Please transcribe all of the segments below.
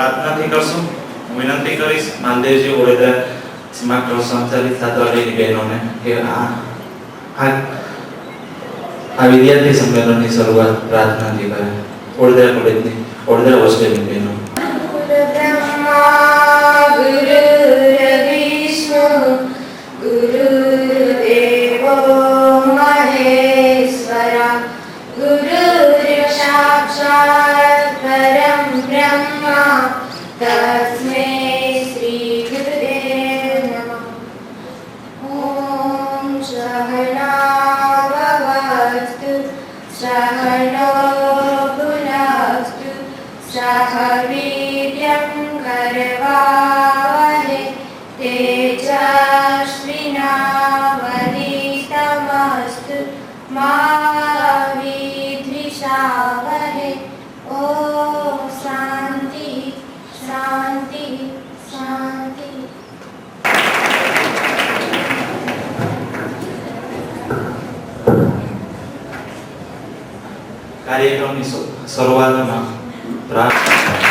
પ્રાર્થનાથી કરશું. હું વિનંતી કરીશ માલદેવજી ઓળેદરા સ્માર્ટ ક્લાસ સંચાલિત છાત્રાલયની બહેનોને કે આ વિદ્યાર્થી સંમેલનની શરૂઆત પ્રાર્થનાથી કરે. ઓળેદરા કોલેજની ઓળેદરા હોસ્ટેલની બહેનો. तस्मै श्री गुरुदेव नमः. ओम सहनाववतु सहनो भुनस्तु सह वीर्यं करवावहै तेजस्विनावधीतमस्तु मा विद्विषावहै. ओम शांति शांति शांति. કાર્યક્રમની શરૂઆતમાં પ્રાર્થના.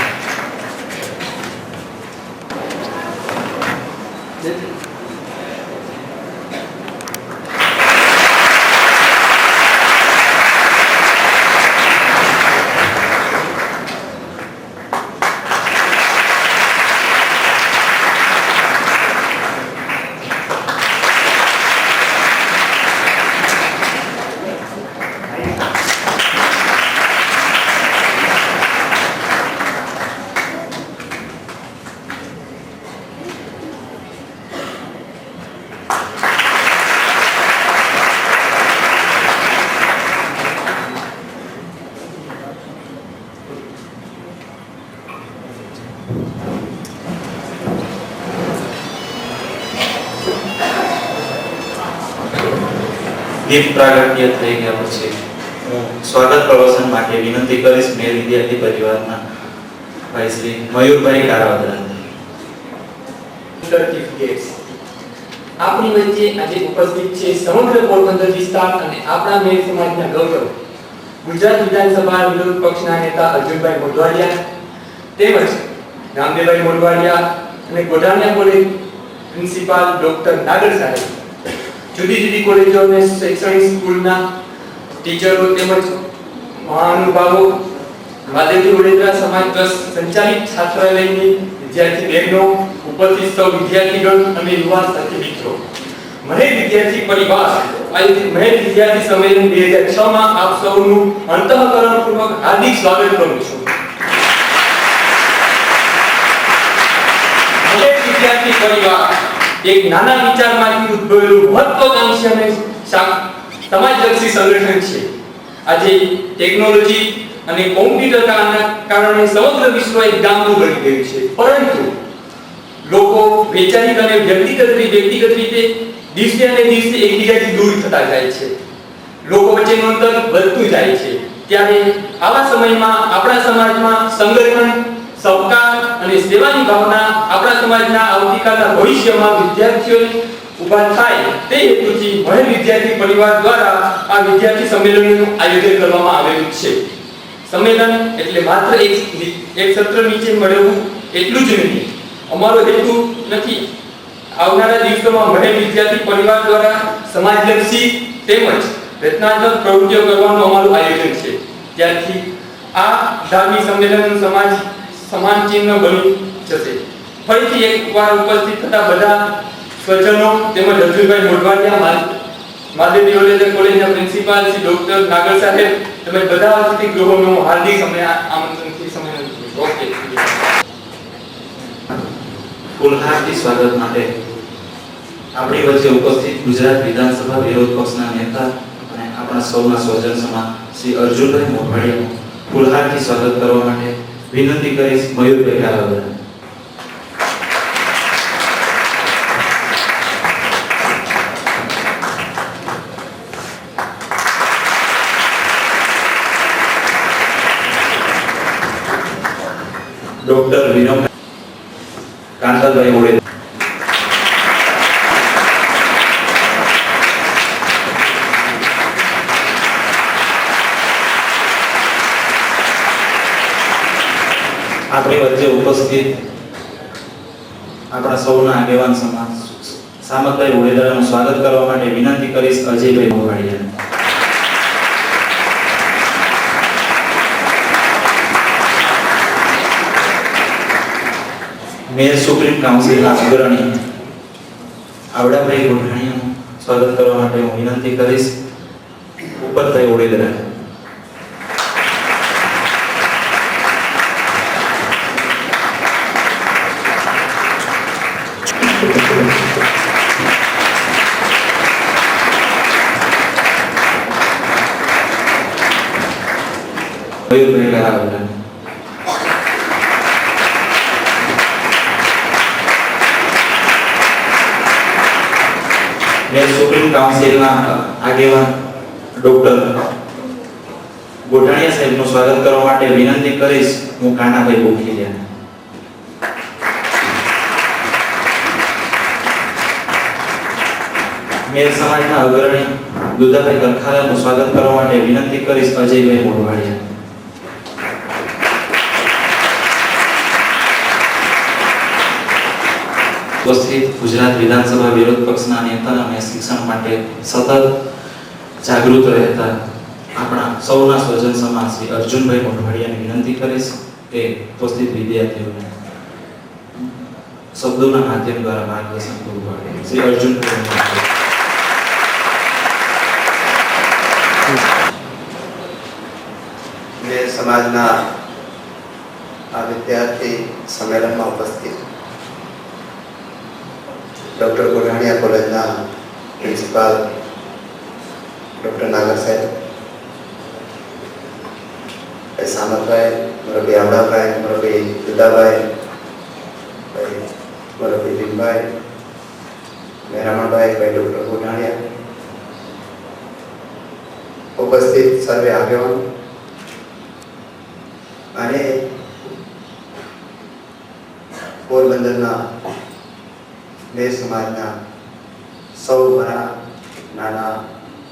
દીપ પ્રાગટ્ય થઈ ગયા પછી હું સ્વાગત પ્રવચન માટે વિનંતી કરીશ મેર વિદ્યાર્થી પરિવારના ભાઈ શ્રી મયુરભાઈ કારાવદરા. સર્ટિફિકેટ્સ આપણી વચ્ચે આજે ઉપસ્થિત છે સમગ્ર પોરબંદર વિસ્તાર અને આપણા મેર સમાજના ગૌરવ ગુજરાત વિધાનસભા વિરોધ પક્ષના નેતા અર્જુનભાઈ મોઢવાડિયા તેમજ રામદેવભાઈ મોઢવાડિયા અને ગોઢાણીયા કોલેજ પ્રિન્સિપાલ ડોક્ટર નાગર સાહેબ, જુદી જુદી કોલેજો અને શૈક્ષણિક સ્કૂલના ટીચરો તેમજ મહાનુભાવો, માલદેવજી વડોદરા સમાજ ટ્રસ્ટ સંચાલિત છાત્રાલયની વિદ્યાર્થી બહેનો, ઉપસ્થિત સૌ વિદ્યાર્થીગણ અને યુવા સાથી મિત્રો, મહેર વિદ્યાર્થી પરિવાર આયોજિત મહેર વિદ્યાર્થી સંમેલન 2006 માં આપ સૌનું અંતઃકરણપૂર્વક હાર્દિક સ્વાગત કરું છું. મહેર વિદ્યાર્થી પરિવાર એક નાના વિચારમાંથી ઉદ્ભવેલું મહત્વાકાંક્ષી અને સમાજલક્ષી સંગઠન છે. આજે ટેકનોલોજી અને કોમ્પ્યુટરના કારણે સમગ્ર વિશ્વ એક ગામડું બની ગયું છે, પરંતુ લોકો વૈચારિક અને વ્યક્તિગત રીતે દિવસે ને દિવસે એકબીજાથી દૂર થતા જાય છે. લોકો વચ્ચેનું અંતર વધતું જાય છે. ત્યારે આવા સમયમાં આપણા સમાજમાં સંગઠન, સહકાર અને સેવાની ભાવના આપણા સમાજના આવતીકાલના ભવિષ્યમાં વિદ્યાર્થીઓને ઉભા થાય તે હેતુથી મહેર વિદ્યાર્થી પરિવાર દ્વારા આ વિદ્યાર્થી સંમેલનનું આયોજન કરવામાં આવેલું છે. સંમેલન એટલે માત્ર એક સત્ર નીચે મળવું એટલું જ નહીં. અમારો હેતુ નથી આવનારા દિવસોમાં મહેર વિદ્યાર્થી પરિવાર દ્વારા સમાજલક્ષી તેમજ રચનાત્મક પ્રવૃત્તિઓ કરવાનું અમારું આયોજન છે. ત્યારથી આ ધાર્મિક સંમેલનનું સમાન ચિહ્ન બની જશે. ફરીથી એકવાર ઉપસ્થિત થતા બધા સ્વજનો તેમજ અર્જુનભાઈ મોઢવાડિયા, માલદેવજી વડોદરા કોલેજના પ્રિન્સિપાલ શ્રી ડોક્ટર નાગર સાહેબ તેમજ બધા અતિથિ ગૃહોનું હાર્દિક આમંત્રણથી સંમેલન ઓકે. ફૂલહારથી સ્વાગત માટે આપણી વચ્ચે ઉપસ્થિત ગુજરાત વિધાનસભા વિરોધ પક્ષના નેતા અને આપણા સૌના સ્વજન સમાન શ્રી અર્જુનભાઈ મોઢવાડિયાનું ફૂલહારથી સ્વાગત કરવા માટે વિનંતી કરીશ મયુરભાઈ કારાવદરા. ડોક્ટર વિનોદ કાંતાભાઈ ઓળે. આપણી વચ્ચે ઉપસ્થિત આપણા સૌના આગેવાન સમાજ સામતભાઈ ઉડેદરાનું સ્વાગત કરવા માટે વિનંતી કરીશ અજયભાઈ મોવાડિયાને. મેયર સુપ્રીમ કાઉન્સિલના અગ્રણી આવડાભાઈ ગોઠાણીયાનું સ્વાગત કરવા માટે હું વિનંતી કરીશ ઉપરભાઈ ઉડેદરા. મયુરભાઈ લહાવડા. મેં સુપ્રીમ કાઉન્સિલના આગેવાન ડોક્ટર ગોઠાણીયા સાહેબનું સ્વાગત કરવા માટે વિનંતી કરીશ હું કાનાભાઈ બોખીલિયાને. મેર સમાજના અગ્રણી દુધાભાઈ કરખાલાનું સ્વાગત કરવા માટે વિનંતી કરીશ અજયભાઈ મોઢવાડિયાને. ઉપસ્થિત ગુજરાત વિધાનસભા વિરોધ પક્ષના નેતા અને શિક્ષણ માટે સતત જાગૃત રહેતા આપણા સૌના સ્વજન સમાજ શ્રી અર્જુનભાઈ મોઢવાડિયાને વિનંતી કરીશ કે ઉપસ્થિત વિદ્યાર્થીઓને શબ્દોના માધ્યમ દ્વારા માર્ગદર્શન પૂરું પાડે. શ્રી અર્જુનભાઈ મોઢવાડિયા. મેં સમાજના આ વિદ્યાર્થી સંમેલનમાં ઉપસ્થિત ડૉક્ટર ગોઠાણીયા કોલેજના પ્રિન્સિપાલ ડૉક્ટર નાગર સાહેબ, સામતભાઈ, મોરબી આવડાભાઈ, મોરબી દુદાભાઈ, મોરબી ભીમભાઈ, મેરામણભાઈ, ભાઈ ડૉક્ટર ગોઠાણીયા, ઉપસ્થિત સર્વે આગેવાનો અને પોરબંદરના મેર સમાજના સૌ મારા નાના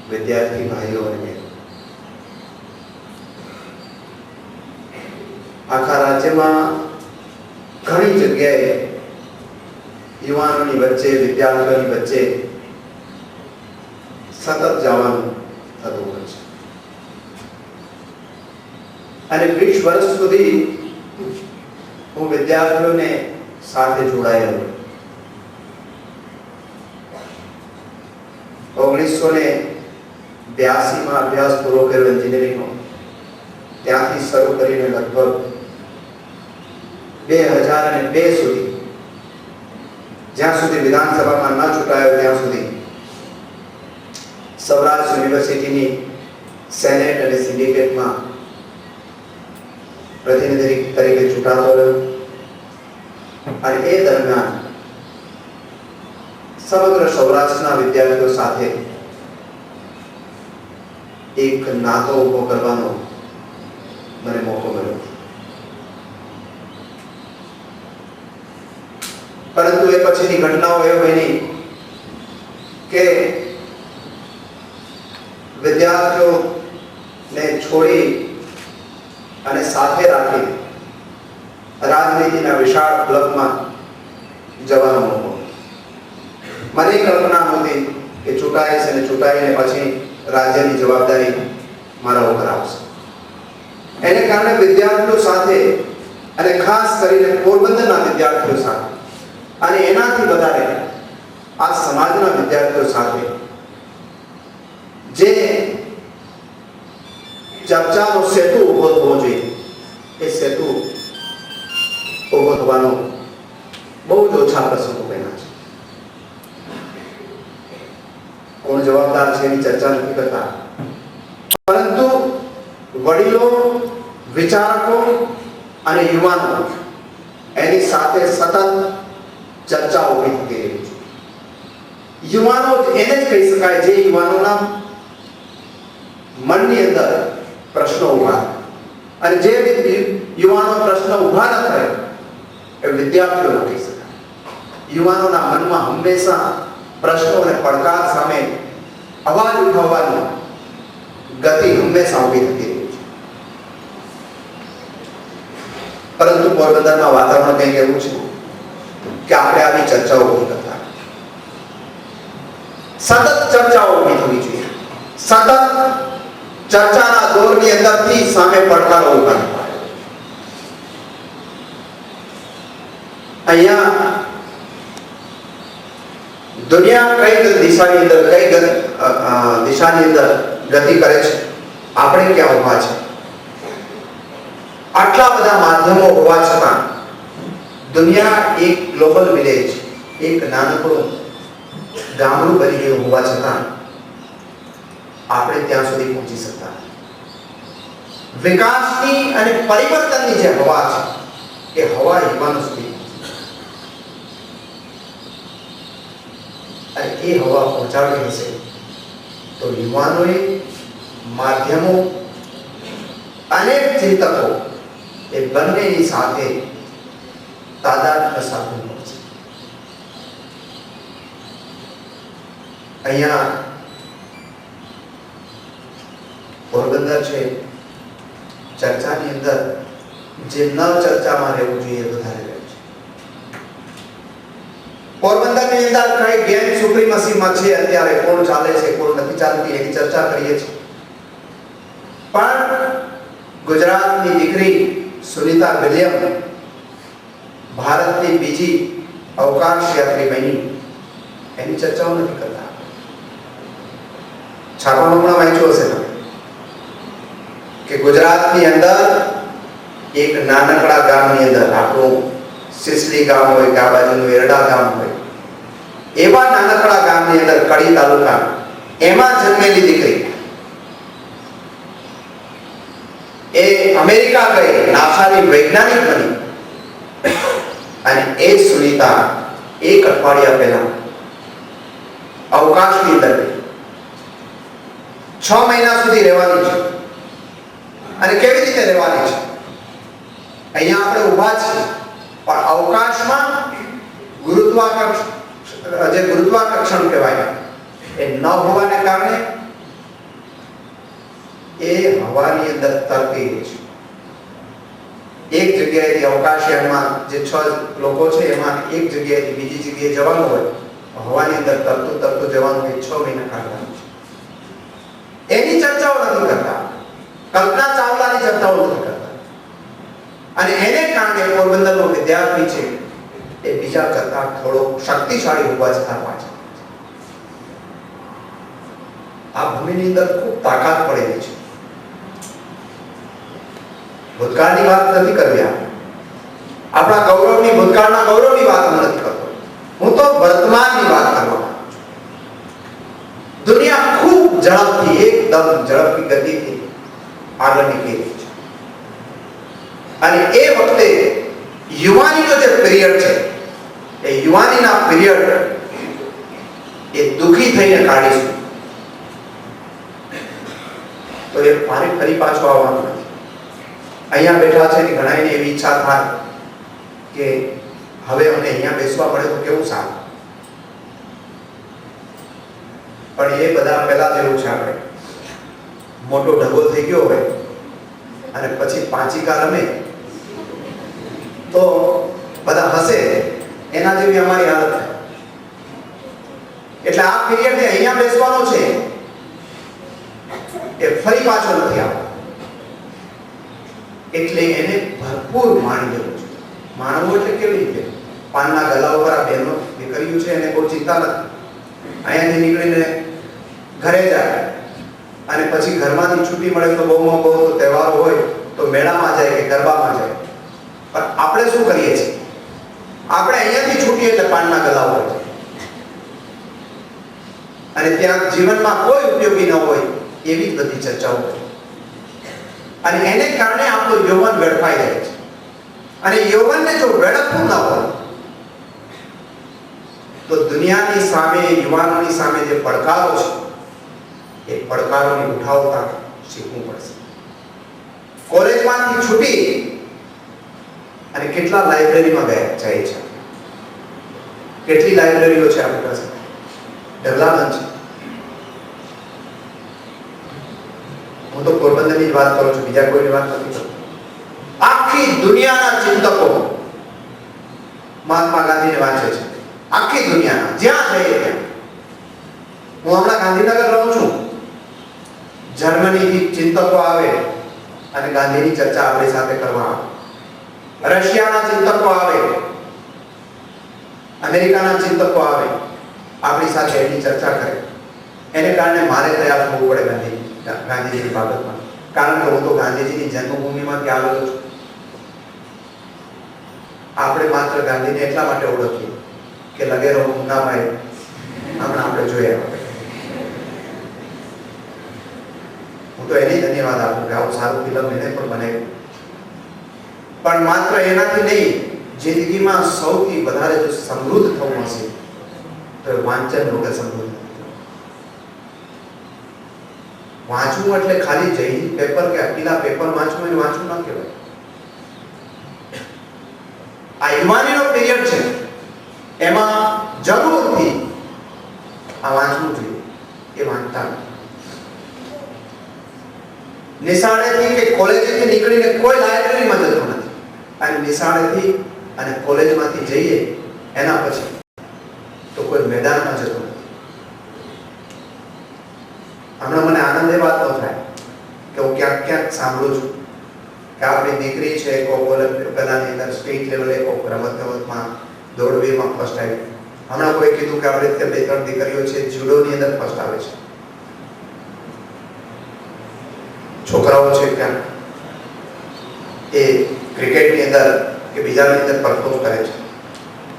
વિદ્યાર્થી ભાઈઓ અને બહેનો, આખા રાજ્યમાં ઘણી જગ્યાએ યુવાનોની વચ્ચે, વિદ્યાર્થીઓની વચ્ચે સતત જવાનું થતું હોય છે અને 20 વર્ષ સુધી હું વિદ્યાર્થીઓને સાથે જોડાયેલો. 1982 અભ્યાસ પૂરો કર્યો એન્જિનિયરિંગનો. ત્યાંથી શરૂ કરીને લગભગ 2002 સુધી, જ્યાં સુધી વિધાનસભામાં ન ચૂંટાયો ત્યાં સુધી સૌરાષ્ટ્ર યુનિવર્સિટીની સેનેટ અને સિન્ડિકેટમાં પ્રતિનિધિ તરીકે ચૂંટાતો રહ્યો અને એ દરમિયાન સમગ્ર સૌરાષ્ટ્રના વિદ્યાર્થીઓ સાથે એક નાતો ઉભો કરવાનો મને મોકો મળ્યો. પરંતુ એ પછીની ઘટનાઓ એ બની કે વિદ્યાર્થીઓને છોડી અને સાથે રાખી રાજનીતિના વિશાળ ક્લબમાં જવાનો મોકો. મને કલ્પના નહોતી કે ચૂંટાઈશ અને ચૂંટાઈને પછી રાજ્યની જવાબદારી મારા ઉપર આવશે. એને કારણે વિદ્યાર્થીઓ સાથે અને ખાસ કરીને પોરબંદરના વિદ્યાર્થીઓ સાથે અને એનાથી વધારે આ સમાજના વિદ્યાર્થીઓ સાથે જે ચર્ચાનો સેતુ ઉભો થવો જોઈએ, એ સેતુ ઉભો થવાનો બહુ જ ઓછા પ્રસંગો બન્યા છે. કોણ જવાબદાર છે એની ચર્ચા નથી કરતા, પરંતુ વડીલો, વિચારકો અને યુવાનો એની સાથે સતત ચર્ચા ઉભી થતી રહી છે. યુવાનો એને જ કહી શકાય જે યુવાનોના મનની અંદર પ્રશ્નો ઉભા, અને જે યુવાનો પ્રશ્ન ઉભા ન થાય એ વિદ્યાર્થીઓ ન કહી શકાય. યુવાનોના મનમાં હંમેશા પ્રશ્નો અને પડકાર સામે અવાજ ઉઠાવવાની ગતિ હંમેશા ઉભી થતી રહી છે. પરંતુ પોરબંદરમાં વાતાવરણ કંઈક એવું છે કે આપણે આવી ચર્ચાઓ નહીં કરતા. સતત ચર્ચાઓ ઊભી થવી જોઈએ. સતત ચર્ચાના દોરની અંદરથી સામે પડકારો ઊભા થવા. અહીંયા દુનિયા કઈ દિશાની અંદર દિશાની અંદર ગતિ કરે છે, આપણે ક્યાં ઊભા છે? આટલા બધા માધ્યમો હોવા છતાં દુનિયા એક ગ્લોબલ વિલેજ, એક નાનકડું ગામડું બની ગયું હોવા છતાં આપણે ત્યાં સુધી પહોંચી શકતા. વિકાસની અને પરિવર્તનની જે હવા છે એ હવા યુવાનો સુધી, અને એ હવા પહોંચાડવી હશે તો યુવાનોએ, માધ્યમો, અનેક ચિંતકો એ બંનેની સાથે તાદાત્મ્ય સાધવું પડશે. અહીંયા પોરબંદર છે, ચર્ચાની અંદર જે ન ચર્ચામાં રહેવું જોઈએ વધારે રહે છે. પોરબંદરની અંદર કઈ ગેમ સુપ્રીમસીમાં છે, અત્યારે કોણ ચાલે છે, કોણ નથી ચાલતી, એની ચર્ચા કરીએ છીએ. પણ ગુજરાતની દીકરી સુનિતા વિલિયમ ભારતની બીજી અવકાશ યાત્રી બની, એની ચર્ચાઓ નથી કરતા. છાપામાં પણ વાંચ્યું હશે તમે કે ગુજરાતની અંદર એક નાનકડા ગામની અંદર, આપણું સિસલી ગામ હોય કે આ બાજુનું એરડા ગામ હોય, એવા નાનકડા ગામની અંદર કડી તાલુકા, એમાં જન્મેલી દીકરી એ અમેરિકા ગઈ, નાસાની વૈજ્ઞાનિક બની, અને એ સુનિતા એક અઠવાડિયા પહેલા અવકાશની અંદર 6 મહિના સુધી રહેવાની છે. અને કેવી રીતે રહેવાની છે? અહીંયા આપણે ઊભા છીએ, પણ અવકાશમાં ગુરુત્વાકર્ષણ કહેવાય એ ન હોવાને કારણે એ હવાની અંદર તરતી રહે છે. એક જગ્યાએથી અવકાશયાનમાં જે 6 લોકો છે એમાં એક જગ્યાએથી બીજી જગ્યાએ જવાનું હોય, હવાની અંદર તરતું જવાનું એ 6 મહિના કાઢવાનું છે. એની ચર્ચાઓ નથી કરતા, કલ્પના ચાવલાની ચર્ચાઓ નથી કરતા. અને એને કારણે પોરબંદરનો વિદ્યાર્થી છે એ બીજા કરતા થોડો શક્તિશાળી હોવા છતાં પાછળ. આ ભૂમિની અંદર ખૂબ તાકાત પડેલી છે. ભૂતકાળની વાત નથી કરવી, આપણા ગૌરવની, ભૂતકાળના ગૌરવની વાત નથી કરતો. હું તો વર્તમાનની વાત કરવા માંગુ છું. દુનિયા ખૂબ ઝડપથી, એકદમ ઝડપી ગતિથી આગળ નીકળી રહી છે. અને એ વખતે યુવાનીનો જે પીરિયડ છે, એ યુવાનીના પીરિયડ એ દુઃખી થઈને કાઢીશું તો એ ફરી પાછો આવવાનું નથી. અહીંયા બેઠા છે ને ઘણાને એવી ઈચ્છા થાય કે હવે અમને અહીંયા બેસવા પડે તો કેવું સારું. પણ એ બધા પહેલા જેવું છે, આપણે મોટો ઢગો થઈ ગયો હોય અને પછી પાંચિકા રમે તો બધા હસે, એના જેવી અમારી હાલત થાય. એટલે આ પીરિયડ અહીંયા બેસવાનો છે એ ફરી પાછો નથી આવતો. એટલે એને ભરપૂર માણી લેવું છે. માણવું એટલે કેવી રીતે? પાનના ગલા ઉપર આ બહેનો દીકરીઓ છે એને બહુ ચિંતા નથી. અહીંયાથી નીકળીને ઘરે જાય અને પછી ઘરમાંથી છૂટી મળે તો બહુમાં બહુ તહેવારો હોય તો મેળામાં જાય કે ગરબામાં જાય. પણ આપણે શું કરીએ છીએ? આપણે અહીંયાથી છૂટીએ એટલે પાનના ગલા હોય અને ત્યાં જીવનમાં કોઈ ઉપયોગી ન હોય એવી જ બધી ચર્ચાઓ હોય. અને એને કારણે આપણું યૌવન વેડફાઈ જાય છે. અને યૌવનને જો વેડફવું ન હોય તો દુનિયાની સામે, યુવાનોની સામે જે પડકારો છે એ પડકારોને ઉઠાવતા શીખવું પડશે. કોલેજમાંથી છૂટી અને કેટલા લાઇબ્રેરીમાં ગયા જાય છે. કેટલી લાઇબ્રેરીઓ છે આપણી પાસે? ઢગલાબંધ છે. હું તો પોરબંદરની જ વાત કરું છું, બીજા કોઈની વાત નથી કરતો. આખી આખી દુનિયાના ચિંતકો મહાત્મા ગાંધીને વાંચે છે. આખી દુનિયાના જ્યાં જઈએ ત્યાં. હું હમણાં ગાંધીનગર રહું છું. જર્મનીથી ચિંતકો આવે અને ગાંધીની ચર્ચા આપણી સાથે કરવા આવે. રશિયાના ચિંતકો આવે, અમેરિકાના ચિંતકો આવે, આપણી સાથે એની ચર્ચા કરે. એને કારણે મારે તૈયાર થવું પડે ગાંધીજીની બાબતમાં, કારણ કે હું તો ગાંધીજીની જન્મભૂમિમાંથી આવેલો છું. આપણે માત્ર ગાંધીને એટલા માટે ઓળખીએ કે લગેરો મુન્નાભાઈ હમણાં આપણે જોયા. હું તો એને ધન્યવાદ આપું કે આવું સારું ફિલ્મ એને પણ બનાવ્યું. પણ માત્ર એનાથી નહીં, જિંદગીમાં સૌથી વધારે જો સમૃદ્ધ થવું હશે તો વાંચન વગર સમૃદ્ધ. વાંચવું એટલે ખાલી જઈ પેપર કે અકેલા પેપર વાંચવું એને વાંચવું ના કહેવાય. આ યુવાનીનો પીરિયડ છે, એમાં જરૂરથી આ વાંચવું જોઈએ. એ વાંચતા નિશાળેથી કે કોલેજથી નીકળીને કોઈ લાઇબ્રેરીમાં જતો નથી. અને નિશાળેથી અને કોલેજમાંથી જઈએ એના પછી તો કોઈ મેદાનમાં જતો નથી. હમણાં મને આનંદ એ વાતનો થાય કે હું ક્યાંક સાંભળું છું કે આપણી દીકરી છે કોક ઓલિમ્પિકની અંદર સ્ટેટ લેવલે કોક રમતગમતમાં દોડવીરમાં ફર્સ્ટ આવી. હમણાં કોઈ કીધું કે આપણે બે ત્રણ દીકરીઓ છે જુડોની અંદર ફર્સ્ટ આવે છે. છોકરાઓ છે ક્યાં એ ક્રિકેટની અંદર કે બીજાની અંદર પરફોર્મ કરે છે.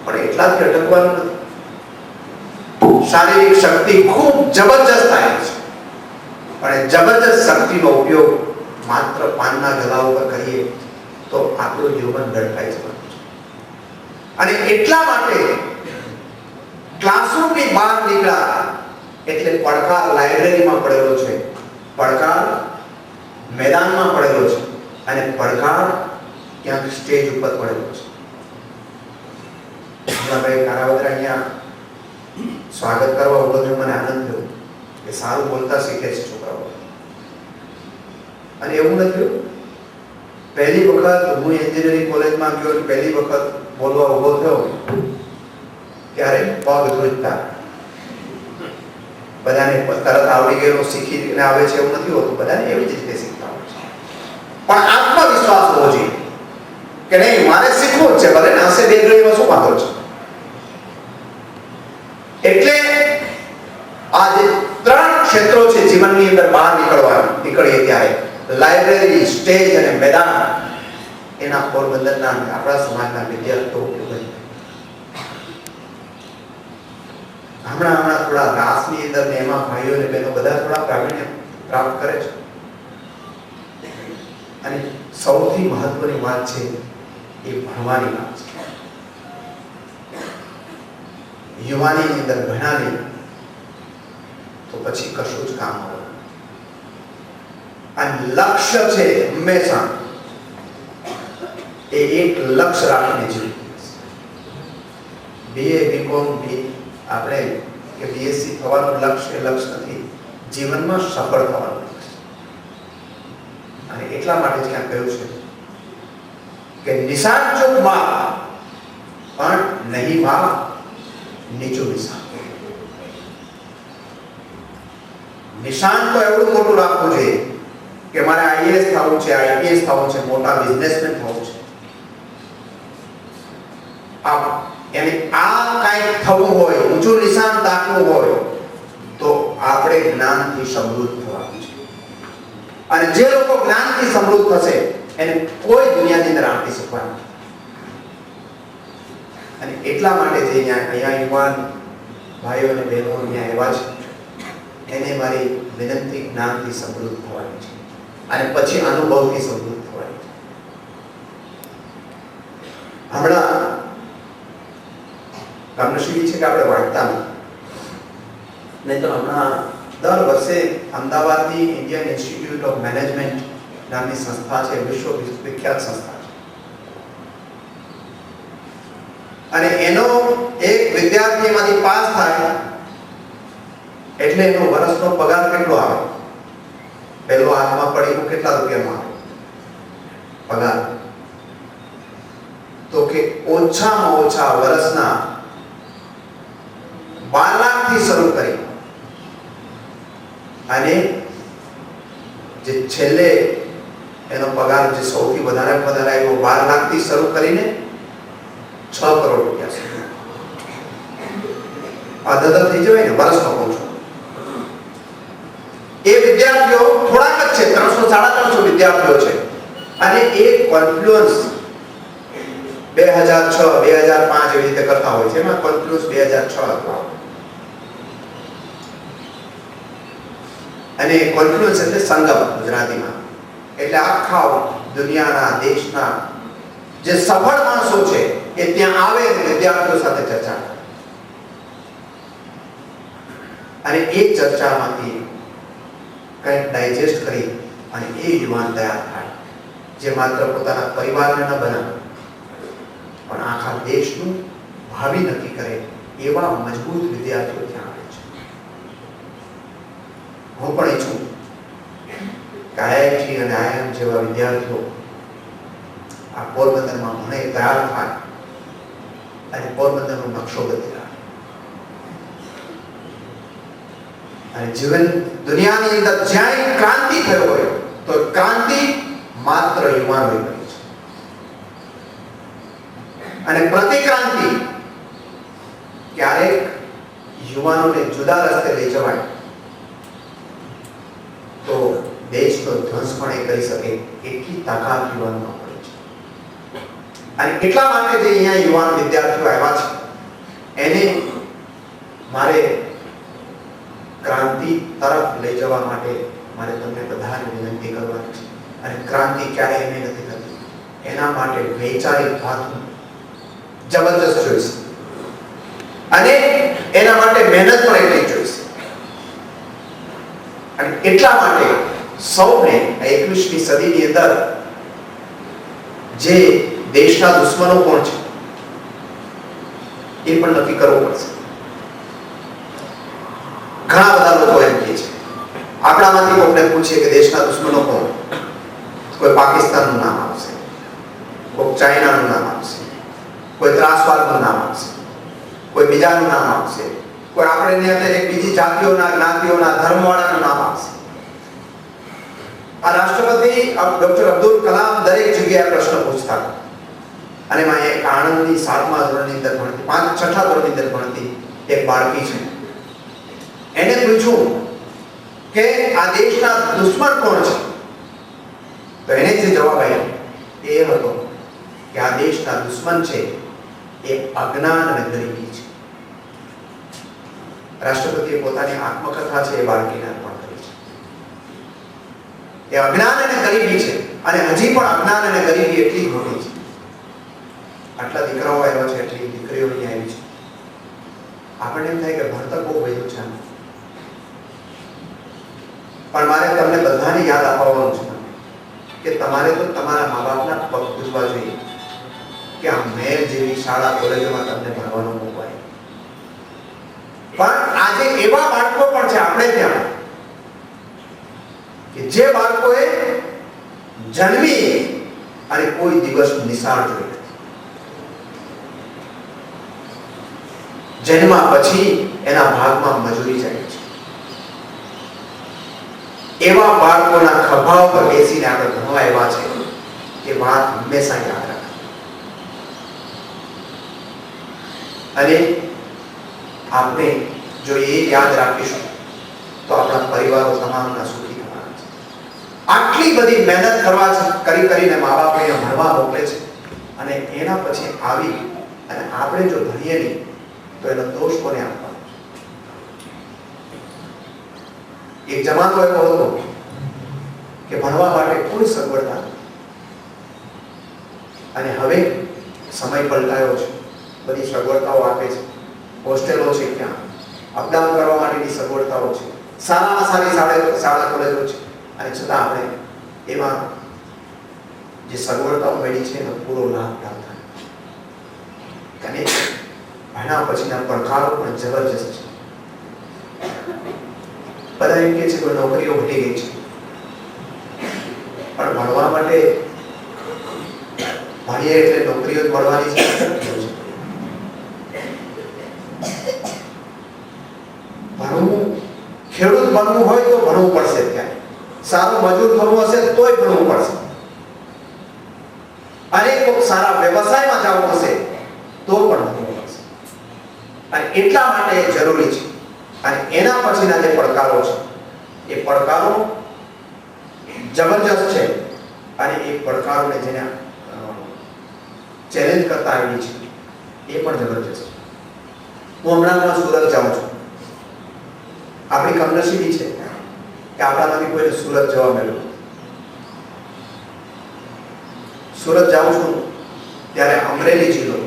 પણ એટલાથી અટકવાનું નથી. શારીરિક શક્તિ ખૂબ જબરજસ્ત થાય છે, પણ એ જબરજસ્ત શક્તિનો ઉપયોગ માત્ર પાનના ગલા ઉપર કરીએ તો આપણું જીવન દડકાઈ જવાનું છે. અને એટલા માટે ક્લાસરૂમની બહાર નીકળ્યા એટલે પડકાર લાઇબ્રેરીમાં પડેલો છે, પડકાર મેદાનમાં પડેલો છે, અને પડકાર ક્યાંક સ્ટેજ ઉપર પડેલો છે. ભાઈ કારાવદર અહીંયા સ્વાગત કરવા ઉભો થયો, મને આનંદ થયો કે સારું બોલતા શીખે છે છોકરાઓ. અને એવું નથી, પહેલી વખત હું એન્જિનિયરિંગ કોલેજમાં ગયો, પહેલી વખત બોલવા ઉભો થયો ત્યારે પગ ધ્રુજતા. બધાને તરત આવડી ગયેલો શીખીને આવે છે એવું નથી હોતું, બધાને એવી જ રીતે શીખતા હોય છે. પણ આત્મવિશ્વાસ હોવો જોઈએ કે નહીં, મારે શીખવું જ છે, ભલે ને હશે બેગડીમાં શું વાંધો છે. એટલે આ જે ત્રણ ક્ષેત્રો છે જીવનની અંદર બહાર નીકળીએ ત્યારે લાઇબ્રેરી, સ્ટેજ અને મેદાન, એના પોરબંદરના આપણા સમાજના વિદ્યાર્થીઓ ઉપયોગ. હમણાં થોડા રાસની અંદર ને એમાં ભાઈઓ અને બહેનો બધા થોડા પ્રાવીણ્ય પ્રાપ્ત કરે છે. અને સૌથી મહત્વની વાત છે એ ભણવાની વાત છે. યુવાનીની અંદર ભણ્યા નહીં તો પછી કશું જ કામ આવે. અને લક્ષ્ય છે હંમેશા એ એક લક્ષ્ય રાખીને જીવવું. બીએ બીકોમ આપણે કે બીએસસી થવાનું લક્ષ્ય નથી, જીવનમાં સફળ થવાનું લક્ષ્ય. અને એટલા માટે ત્યાં કહ્યું છે કે નિશાન ચૂક માં પણ નહીં માં નીચું નિશાન. નિશાન તો એવડું મોટું રાખવું જોઈએ કે મારે આઈએએસ થવું છે, આઈપીએસ થવું છે, મોટા બિઝનેસમેન થવું છે. આ કાંઈક થવું હોય, ઊંચું નિશાન તાકવું હોય તો આપણે જ્ઞાનથી સમૃદ્ધ થવાનું છે. અને જે લોકો જ્ઞાનથી સમૃદ્ધ થશે એને કોઈ દુનિયાની અંદર આપી શકવાનું. અને એટલા માટે જે અહીંયા યુવાન ભાઈઓ અને બહેનો અહીંયા આવ્યા છે એને મારી વિનંતી જ્ઞાનથી સમૃદ્ધ થવાની છે અને પછી અનુભવથી સમૃદ્ધ થવાની છે. હમણાં કમનસીબી છે કે આપણે વાંચતા નહીં તો હમણાં દર વર્ષે અમદાવાદની ઇન્ડિયન ઇન્સ્ટિટ્યૂટ ઓફ મેનેજમેન્ટ નામની સંસ્થા છે, વિશ્વ વિખ્યાત સંસ્થા છે. અને એનો એક વિદ્યાર્થી એમાંથી પાસ થાય એટલે એનો વર્ષનો પગાર કેટલો આવે? પહેલો હાથમાં પડી કેટલા રૂપિયામાં આવે પગાર? તો કે ઓછામાં ઓછા વર્ષના 12 લાખથી શરૂ કરી અને જે છેલ્લે એનો પગાર જે સૌથી વધારે આવ્યો 12 લાખથી શરૂ કરીને 6 કરોડ રૂપિયા સુધી આ દદર થઈ જવાય ને વર્ષનો કહું છું. એ વિદ્યાર્થીઓ થોડાક જ છે, 300-350 વિદ્યાર્થીઓ છે અને એ કોન્ફ્લુઅન્સ 2006 2005 એવી રીતે કરતા હોય છે. એમાં કોન્ફ્લુઅન્સ 2006 હતો અને કોન્ફ્લુઅન્સ એટલે સંગમ ગુજરાતીમાં. એટલે આખા દુનિયાના દેશના જે સફળ માણસો છે એ ત્યાં આવે અને વિદ્યાર્થીઓ સાથે ચર્ચા કરે અને એ ચર્ચામાંથી કંઈક ડાયજેસ્ટ કરી અને એ યુવાન તૈયાર થાય જે માત્ર પોતાના પરિવારને ન બનાવે પણ આખા દેશનું ભાવિ નક્કી કરે. એવા મજબૂત વિદ્યાર્થીઓ ત્યાં આવે છે. હું પણ ઈચ્છું કે IIT અને IIM જેવા વિદ્યાર્થીઓ આ પોરબંદરમાં ભણે, તૈયાર થાય અને પોરબંદરનો નકશો બદલી રાખે અને જીવન દુનિયાની અંદર જ્યાં ક્રાંતિ થયો હોય તો ક્રાંતિ માત્ર યુવાનોએ કરી છે અને પ્રતિક્રાંતિ ક્યારેક યુવાનોને જુદા રસ્તે લઈ જવાય તો દેશનો ધ્વંસ પણ એ કરી શકે એટલી તાકાત યુવાનોમાં પડે છે. અને એટલા માટે જે અહીંયા યુવાન વિદ્યાર્થીઓ આવ્યા છે એને મારે ક્રાંતિ તરફ લઈ જવા માટે મારે તમને બધાને વિનંતી કરવાની છે. અને ક્રાંતિ ક્યારેય એમ નથી થતી, એના માટે વૈચારિક ભાતું જબરદસ્ત જોઈશે અને એના માટે મહેનત પણ એટલી જોઈશે. અને એટલા માટે સૌને 21મી સદીની અંદર જે દેશના દુશ્મનો કોણ છે એ પણ નક્કી કરવું પડશે. ઘણા બધા લોકો એમ કહે છે, આપણામાંથી કોઈને પૂછે કે દેશના દુશ્મનો કોણ, કોઈ પાકિસ્તાનનું નામ આવશે, કોઈ ચાઇનાનું નામ આવશે, કોઈ ત્રાસવાદનું નામ આવશે, કોઈ બીજાનું નામ આવશે, કોઈ આપણે એક બીજી જાતિઓના, જ્ઞાતિઓના, ધર્મવાળાનું નામ આવશે. આ રાષ્ટ્રપતિ ડોક્ટર અબ્દુલ કલામ દરેક જગ્યાએ પ્રશ્ન પૂછતા અને માં એક આણંદની 7મા ધોરણની અંદર ભણતી, 6ઠા ધોરણની અંદર ભણતી એક બાળકી છે. એને પૂછ્યું કે આ દેશના દુશ્મન કોણ છે તો એને જે જવાબ આવ્યો એ હતો કે આ દેશના દુશ્મન છે એ અજ્ઞાન અને ગરીબી છે. રાષ્ટ્રપતિએ પોતાની આત્મકથા છે એ બાળકીને અર્પણ કરી છે. એ અજ્ઞાન અને ગરીબી છે અને હજી પણ અજ્ઞાન અને ગરીબી એટલી મોટી છે. આટલા દીકરાઓ આવ્યા છે, એટલી દીકરીઓ અહીં આવી છે. આપણને એમ થાય કે ભણતર બહુ વધ્યું છે, પણ મારે તમને બધાને યાદ અપાવવાનું છે કે તમારે તો તમારા મા બાપના પગ પૂજવા જોઈએ કે આ મેર જેવી શાળા કોલેજોમાં તમને ભણવાનું મોકવાય. પણ આજે એવા બાળકો પણ છે આપણે ત્યાં કે જે બાળકોએ જન્મી અને કોઈ દિવસ નિશાળ જોઈ નથી. જન્મ પછી એના ભાગમાં મજૂરી જાય છે. એવા બાળકોના ખભા ઉપર બેસીને આપણે ભણવા એવા છે કે વાત હંમેશા યાદ રાખે. અને આપણે જો એ યાદ રાખીશું તો આપણા પરિવારો તમામના સુખી થવાના છે. આટલી બધી મહેનત કરીને મા બાપ અહીંયા ભણવા મોકલે છે અને એના પછી આવી અને આપણે જો ભણીએ નહીં તો એનો દોષ કોને આપવાનો? એક જમાનો એવો હતો કે ભણવા માટે કોઈ સગવડતા નથી અને હવે સમય પલટાયો છે, બધી સગવડતાઓ આપે છે. હોસ્ટેલો છે, ત્યાં અપડાઉન કરવા માટેની સગવડતાઓ છે, સારામાં સારી શાળા કોલેજો છે અને છતાં આપણે એમાં જે સગવડતાઓ મળી છે એનો પૂરો લાભ પ્રાપ્ત થાય. અને ભણ્યા પછીના પડકારો પણ જબરજસ્ત છે. બધા એમ કે છે કે નોકરીઓ ઘટી ગઈ છે, પણ ભણવા માટે ભણીએ એટલે નોકરીઓ જ મળવાની છે ભણવું, ખેડૂત બનવું હોય તો ભણવું પડશે, ત્યાં સારું મજૂર થવું હશે તોય ભણવું પડશે, અને કોઈ સારા વ્યવસાયમાં જવું હશે તો પણ ભણવું પડશે. અને એટલા માટે એ જરૂરી છે. અને એના પછીના જે પડકારો છે એ પડકારો જબરજસ્ત છે, અને એ પડકારોને જેને ચેલેન્જ કરતા આવી છે એ પણ જબરજસ્ત છે. હું હમણાં સુરત જાઉં છું. આપણી કમનસીબી છે કે આપણામાંથી કોઈને સુરત જવા મળ્યું. સુરત જાઉં છું ત્યારે અમરેલી જિલ્લો,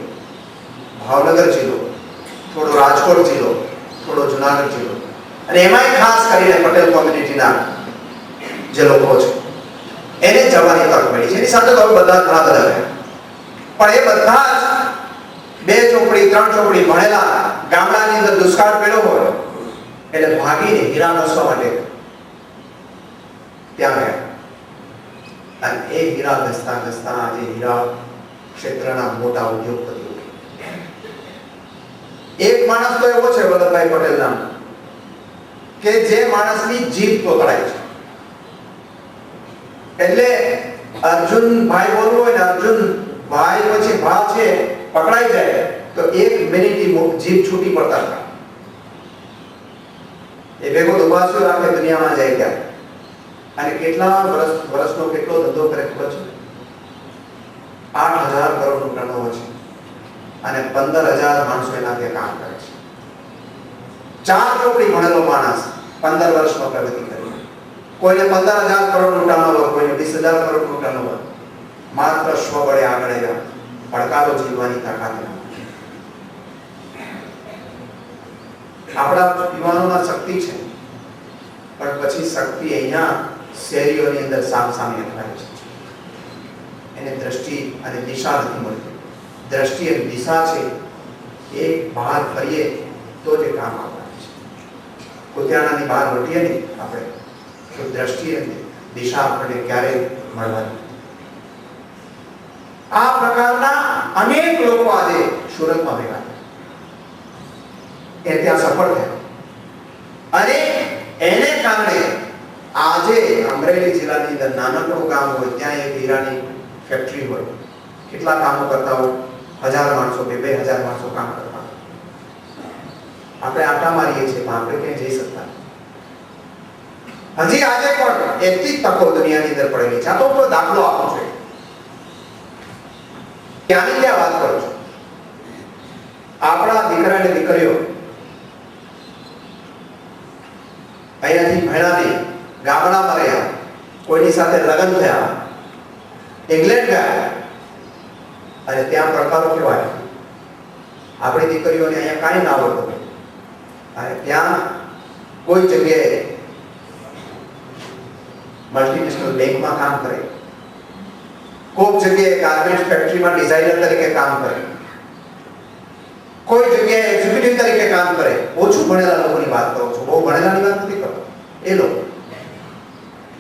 ભાવનગર જિલ્લો, થોડો રાજકોટ જિલ્લો, થોડો જુનાગઢ જિલ્લો, અને એમાંય ખાસ કરીને પટેલ કોમ્યુનિટીના જે લોકો છે એને જવાની તક મળી છે. એની સાથે તો બધા ઘણા બધા રહ્યા, પણ એ બધા જ 2 ચોપડી 3 ચોપડી ભણેલા ગામડાની અંદર દુષ્કાળ પડ્યો હોય એટલે ભાગીને હીરા નસવા માટે ત્યાં ગયા. અને એ હીરા ઘસતા ઘસતા આજે હીરા ક્ષેત્રના મોટા ઉદ્યોગપતિઓ. એક માણસ તો એવો છે વલ્લભભાઈ પટેલ નામ, કે જે માણસની જીભ તોતરાય છે. એટલે અર્જુનભાઈ બોલવું હોય ને, અર્જુનભાઈ પછી ભા છે પકડાઈ જાય તો 1 મિનિટની જીભ છૂટી પડતા હતા. એ ભેગો દુભાસ્યો રાખે દુનિયામાં જાય ત્યાં. અને કેટલા વર્ષનો કેટલો ધંધો કરે ખબર છે? 8,000 કરોડનું ટર્નઓવર છે, અને 15,000 માણસો એના ત્યાં કામ કરે છે. 4 ચોપડી ભણેલો માણસ 15 વર્ષમાં પ્રગતિ કરી. કોઈને 15,000 કરોડનું ટર્નઓવર, કોઈને 20,000 કરોડનું ટર્નઓવર. માત્ર સ્વબળે આગળ આવ્યા, પડકારો ઝીલવાની તાકાત. આપણા યુવાનોમાં શક્તિ છે, પણ પછી શક્તિ અહીંયા શહેરીઓની અંદર સામસામે અથડાય છે. એને દ્રષ્ટિ અને દિશા નથી મળતી. દ્રષ્ટિ અને દિશા છે એ બહાર ફરીએ તો જ કામ આવવાનું છે. કુતિયાણાની બહાર વટીએ નહીં આપણે તો દ્રષ્ટિ અને દિશા આપણને ક્યારેય મળવાની. આ પ્રકારના અનેક લોકો આજે સુરતમાં ભેગા થયા, એ ત્યાં સફળ થયા, અને એને કારણે આજે અમરેલી જિલ્લાની અંદર નાનકડું ગામ હોય ત્યાં એક હીરાની ફેક્ટરી હોય, કેટલા કામો કરતા હોય, 1,000 માણસો, 2,000 માણસો કામ કરતા હોય. આપણે આટા મારીએ છીએ પણ આપણે ક્યાંય જઈ શકતા હજી આજે પણ એટલી તકો દુનિયાની અંદર પડેલી છે. આ તો કોઈ દાખલો આપો છો, ત્યાંની ક્યાં વાત કરો છો? આપણા દીકરા અને દીકરીઓ અહીંયાથી ભણ્યા નહીં, ગામડામાં રહ્યા, કોઈની સાથે લગ્ન થયા, ઇંગ્લેન્ડ ગયા, અને ત્યાં પડકારો કેવા છે? આપણી દીકરીઓને અહીંયા કાંઈ ના આવડતું, અને ત્યાં કોઈ જગ્યાએ મલ્ટીનેશનલ બેંકમાં કામ કરે, કોઈ જગ્યાએ ગાર્મેન્ટ ફેક્ટરીમાં ડિઝાઇનર તરીકે કામ કરે, કોઈ જગ્યાએ એક્ઝિક્યુટિવ તરીકે કામ કરે. ઓછું ભણેલા લોકોની વાત કરું છું, બહુ ભણેલાની વાત નથી કરતો. એ લોકો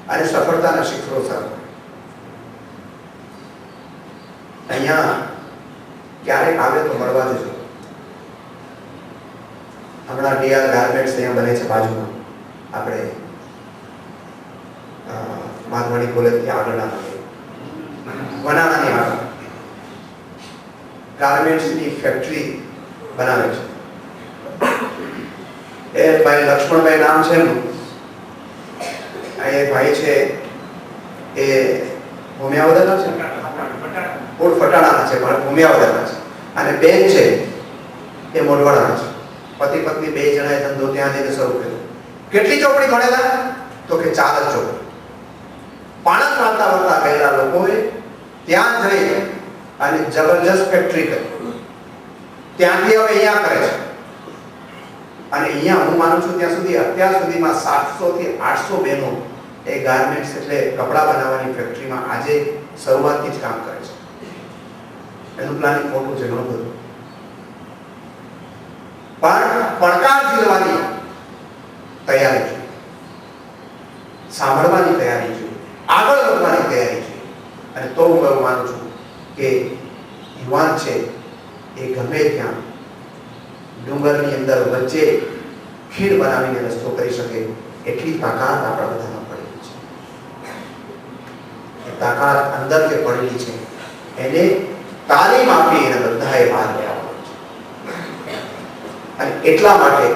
અને સફળતાના શિખરો સર અહીંયા ક્યારેક આવે તો મળવા જજો. હમણાં ડીઆર ગાર્મેન્ટ્સ અહીંયા બને છે બાજુમાં, આપણે માધવાણી કોલેજથી આગળના વનાણાની આગળ ગાર્મેન્ટ્સની ફેક્ટરી બનાવે છે. એ ભાઈ લક્ષ્મણભાઈ નામ છે એમનું. એ ભાઈ છે એ ભૂમિયાવદરના છે, કોટ ફટાણાના છે, પણ ભૂમિયાવદરના છે. અને બેન છે એ મોઢવાડાના છે. પતિ પત્ની 2 જણાએ ધંધો ત્યાં જઈને શરૂ કર્યો. કેટલી ચોપડી ભણેલા? તો કે 4 જ ચોપડી. પાણસ વાળતા વાળતા ગયેલા લોકોએ ત્યાં જઈ અને જબરજસ્ત ફેક્ટરી કરી. ત્યાંથી હવે અહીંયા કરે છે. અને અહીંયા હું માનું છું ત્યાં સુધી અત્યાર સુધીમાં 700 થી 800 બહેનો એ ગાર્મેન્ટ્સ એટલે કપડાં બનાવવાની ફેક્ટરીમાં આજે શરૂઆતથી જ કામ કરે છે. એનું પ્લાનિંગ મોટું છે, ઘણું બધું. પણ પડકાર ઝીલવાની તૈયારી છે, સાંભળવાની તૈયારી છે, આગળ વધવાની તૈયારી છે. અને તો હું એવું માનું છું કે યુવાન છે એ ગમે ત્યાં ડુંગરની અંદર વચ્ચે ખીણ બનાવીને રસ્તો કરી શકે એટલી તાકાત આપણા બધામાં પડેલી છે. એ તાકાત અંદર જે પડેલી છે એને તાલીમ આપી એને બધાએ બહાર લેવા છે. અને એટલા માટે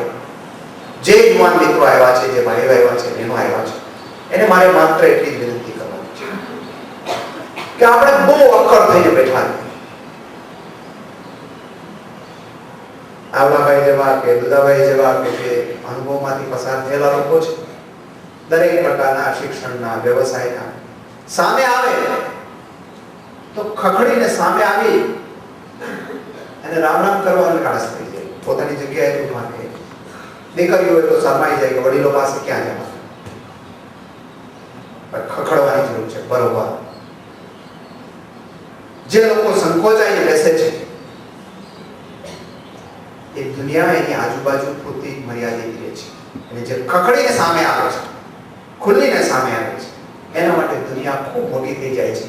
જે યુવાન મિત્રો આવ્યા છે, જે ભાઈઓ આવ્યા છે, બહેનો આવ્યા છે, એને મારે માત્ર એટલી જ વિનંતી કરવાની છે કે આપણે બહુ અક્કડ થઈને બેઠા નથી. આવડાભાઈ જેવા કે દુદાભાઈ જેવા કે જે અનુભવમાંથી પસાર થયેલા લોકો છે, દરેક પ્રકારના શિક્ષણના, વ્યવસાયના સામે આવે તો ખખડીને સામે આવી અને રામ રામ કરવાની કાળસ થઈ જાય. પોતાની જગ્યાએ ઉભા રહે. દીકરીઓ હોય તો શરમાઈ જાય કે વડીલો પાસે ક્યાં જવા, પણ ખખડવાની જરૂર છે. બરોબર. જે લોકો સંકોચાઈને બેસે છે એ દુનિયા એની આજુબાજુ પૂરતી મર્યાદિત રહે છે, અને જે ખખડીને સામે આવે છે, ખુલ્લીને સામે આવે છે, એના માટે દુનિયા ખૂબ મોટી થઈ જાય છે.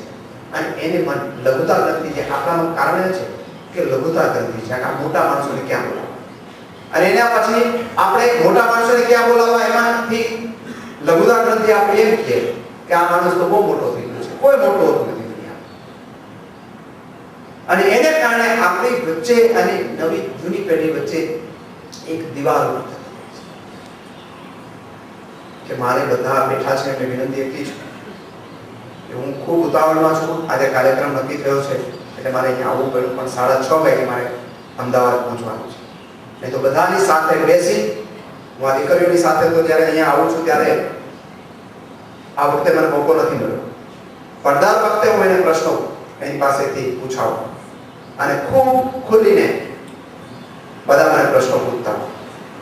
અને એને મન લઘુતા ગ્રંથિ જે આપણાનું કારણ છે કે લઘુતા ગ્રંથિ છે. આ મોટા માણસોને ક્યાં બોલાવવા, અને એના પછી આપણે મોટા માણસોને ક્યાં બોલાવવા, એમાંથી લઘુતા ગ્રંથિ આપણે એમ કહીએ કે આ માણસ તો બહુ મોટો થઈ ગયો છે. કોઈ મોટો હોતો નથી દુનિયા. અને એને કારણે આપણી વચ્ચે અને નવી જૂની પેઢી વચ્ચે એક દિવાલ ઊભી થઈ છે. કે મારે બધા બેઠા છે એટલે વિનંતી એટલી છે કે હું ખૂબ ઉતાવળમાં છું. આજે કાર્યક્રમ નક્કી થયો છે એટલે મારે અહીંયા આવવું પડ્યું, પણ 6:30 વાગે મારે અમદાવાદ પહોંચવાનું છે. નહીં તો બધાની સાથે બેસી, હું આ દીકરીઓની સાથે તો જ્યારે અહીંયા આવું છું ત્યારે આ વખતે મને મોકો નથી મળ્યો, પણ દર વખતે હું એને પ્રશ્નો એની પાસેથી પૂછાવું અને ખૂબ ખુલીને બધા મને પ્રશ્નો પૂછતા,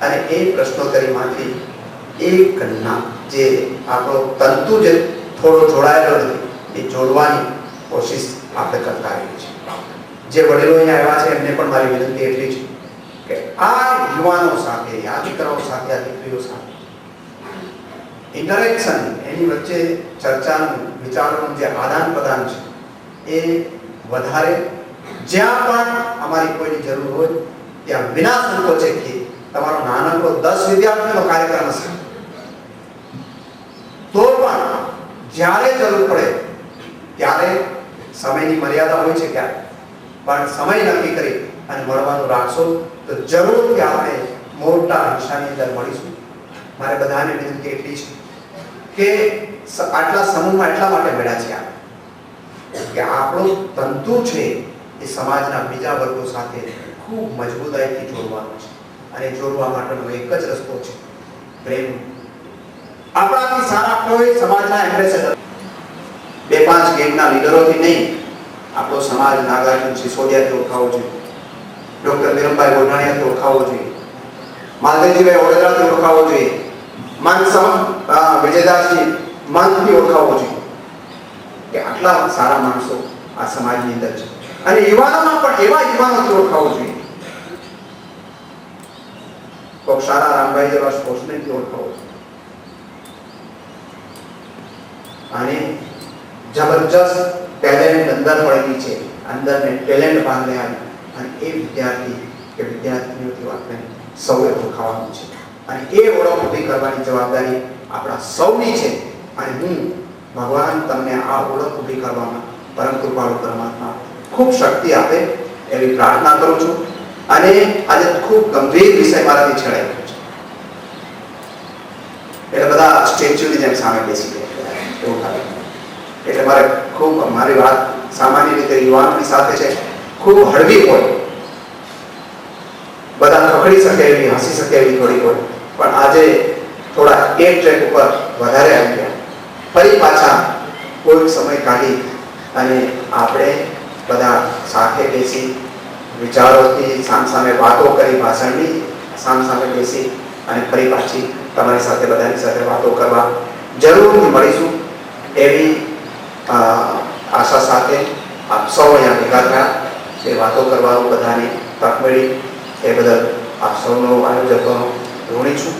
અને એ પ્રશ્નોત્તરીમાંથી એક જે આપણો તંતુ જે થોડો જોડાયેલો નથી એ જોડવાની કોશિશ આપણે કરતા રહીએ છીએ. જે વડીલો અહીંયા આવ્યા છે એમને પણ મારી વિનંતી એટલી છે કે આ યુવાનો સાથે, આ દીકરાઓ સાથે, આ દીકરીઓ સાથે ઇન્ટરેક્શન, એની વચ્ચે ચર્ચાનું, વિચારોનું જે આદાન પ્રદાન છે એ વધારે. જ્યાં પણ અમારી કોઈની જરૂર હોય ત્યાં વિના સંકોચે કે તમારો નાનકડો 10 વિદ્યાર્થીઓનો કાર્યક્રમ હશે તો પણ જ્યારે જરૂર પડે ત્યારે, સમયની મર્યાદા હોય છે ક્યારે, પણ સમય નક્કી કરી અને મળવાનું રાખશો તો જરૂરથી આપણે મોટા હિસ્સાની અંદર મળીશું. મારે બધાને વિનંતી એટલી છે કે આટલા સમૂહમાં એટલા માટે મળ્યા છે કે આપણું તંતુ છે એ સમાજના બીજા વર્ગો સાથે ખૂબ મજબૂતાઈથી જોડવાનું છે, અને જોડવા માટેનો એક જ રસ્તો છે પ્રેમ. આપણાથી સારા કોઈ સમાજના એમ્બેસેડર 2-5 ગેમના લીડરોથી નહીં, આપણો સમાજ નાગાર્જુન સિસોદિયાથી ઓળખાવો જોઈએ, ડોક્ટર વિરમભાઈ ગોઢાણીયાથી ઓળખાવો જોઈએ, માલદેવજીભાઈ ઓડેદરાથી ઓળખાવો જોઈએ, વિજયદાસજી મંથથી ઓળખાવો જોઈએ કે આટલા સારા માણસો આ સમાજની અંદર છે. અને યુવાનોમાં પણ એવા યુવાનોથી ઓળખાવો જોઈએ, કોક સારા રામભાઈ જેવા સ્પોર્ટ્સમેનથી ઓળખાવો જોઈએ, અને જબરજસ્ત ટેલેન્ટ અંદર પડેલી છે, અંદરને ટેલેન્ટ બાંધે અને એ વિદ્યાર્થી કે વિદ્યાર્થીનીઓથી આપણે સૌએ ઓળખાવાનું છે. અને એ ઓળખ ઊભી કરવાની જવાબદારી આપણા સૌની છે. અને હું ભગવાન તમને આ ઓળખ ઊભી કરવામાં પરમ કૃપાળુ પરમાત્મા ખૂબ શક્તિ આપે એવી પ્રાર્થના કરું છું. અને આજે ખૂબ ગંભીર વિષય મારાથી છેડાઈ ગયો છે એટલે બધા સ્ટેચ્યુની જેમ સામે બેસી ગયા એવું થાય. એટલે મારે ખૂબ, મારી વાત સામાન્ય રીતે યુવાનોની સાથે છે, ખૂબ હળવી હોય, બધા ખખડી શકે એવી, હસી શકે એવી થોડી હોય, પણ આજે થોડા એ ટ્રેક ઉપર વધારે આવી ગયા. ફરી પાછા કોઈ સમય કાઢી અને આપણે બધા સાથે બેસી વિચારોથી સામસામે વાતો કરી, ભાષણની સામસામે બેસી અને ફરી પાછી તમારી સાથે, બધાની સાથે વાતો કરવા જરૂરથી મળીશું એવી આશા સાથે આપ સૌ અહીંયા ભેગા થયા, એ વાતો કરવા બધાની તક મળી એ બદલ આપ સૌનો, આયોજકોનો ઋણી છું.